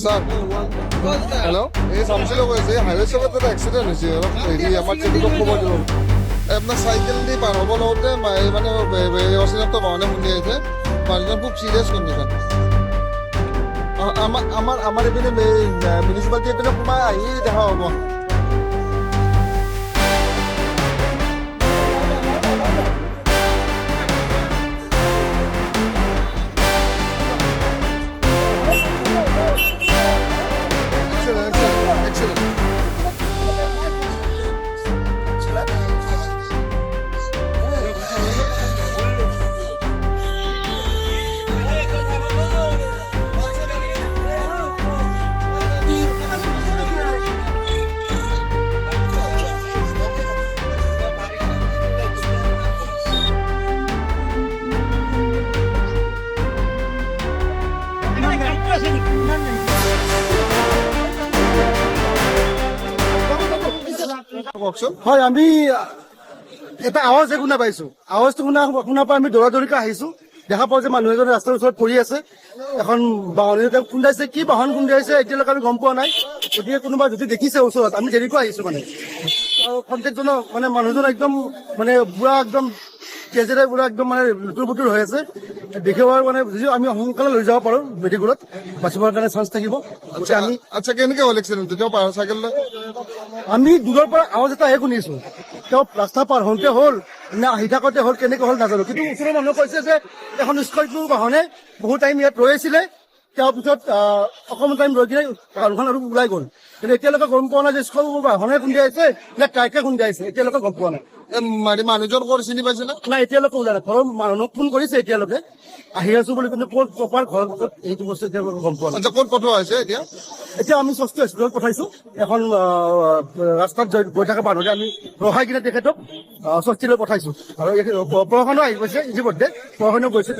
sir hello এই শামসিল কৈছে highway চকত এটা এক্সিডেণ্ট হৈছে অলপ হেৰি আমাৰ ট্ৰেফিকক খবৰ দিব আপোনাৰ চাইকেল দি পাৰ হ'ব লগতে মানে অচিনাক্ত বাহনে খুন্দি আহিছে মানুহজন খুব চিৰিয়াছ কণ্ডিশ্যন আমাৰ এইপিনে মিউনিচিপালিটি এইপিনে সোমাই আহি দেখা হ'ব কওকচোন হয় আমি এটা আৱাজ শুনা পাইছো আৱাজটো শুনাৰ পৰা আমি দৌৰা-দৌৰিকৈ আহিছো দেখা পাওঁ যে মানুহ এজন ৰাস্তাৰ ওচৰত পৰি আছে এখন বাহন খুন্দাইছে কি বাহন খুন্দাইছে এতিয়ালৈকে আমি গম পোৱা নাই গতিকে কোনোবা যদি দেখিছে ওচৰত আমি দেৰিকৈ আহিছো মানে আৰু কণ্টেক্টজনক মানে মানুহজন একদম মানে পুৰা একদম তেজেৰে পুৰা একদম মানে লুতুৰ পুতুৰ হৈ আছে দেখিবৰ মানে আমি সোনকালে লৈ যাব পাৰো মেডিকেলত বাচিবৰ কাৰণে চান্স থাকিব আমি আচ্ছা কেনেকৈ হ'ল এক্সিডেণ্ট তেওঁ পাৰ চাইকেল আমি দূৰৰ পৰা আৱাজ এটাহে শুনিছো তেওঁ ৰাস্তা পাৰ হওঁতে হ'ল নে আহি থাকোঁতে হ'ল কেনেকৈ হ'ল নাজানো কিন্তু ওচৰৰ মানুহে কৈছে যে এখন স্কৰ্পিঅ বাহনে বহুত টাইম ইয়াত ৰৈ আছিলে তেওঁৰ পিছত অকণমান টাইম ৰৈ কিনে বাহনখন আৰু ওলাই গ'ল কিন্তু এতিয়ালৈকে গম পোৱা নাই যে স্কৰ্পিঅ বাহনে খুন্দিয়াইছে নে ট্ৰাকে খুন্দিয়াইছে এতিয়ালৈকে গম পোৱা নাই মানুহজন ক'ৰ চিনি পাইছিলে নাই এতিয়ালৈকে ওলাই নাই ঘৰৰ মানুহক ফোন কৰিছে এতিয়ালৈকে আহি আছো বুলি কিন্তু ক'ত প্ৰপাৰ ঘৰ এইটো বস্তু এতিয়ালৈকে গম পোৱা নাই আচ্ছা ক'ত পঠোৱা হৈছে এতিয়া এতিয়া আমি স্বাস্থ্য হস্পিটেলত পঠাইছো এখন ৰাস্তাত গৈ থকা মানুহকে আমি ৰখাই কিনে তেখেতক স্বস্তিলৈ পঠাইছো আৰু প্ৰশাসনো আহি গৈছে ইতিমধ্যে প্ৰশাসনো গৈছে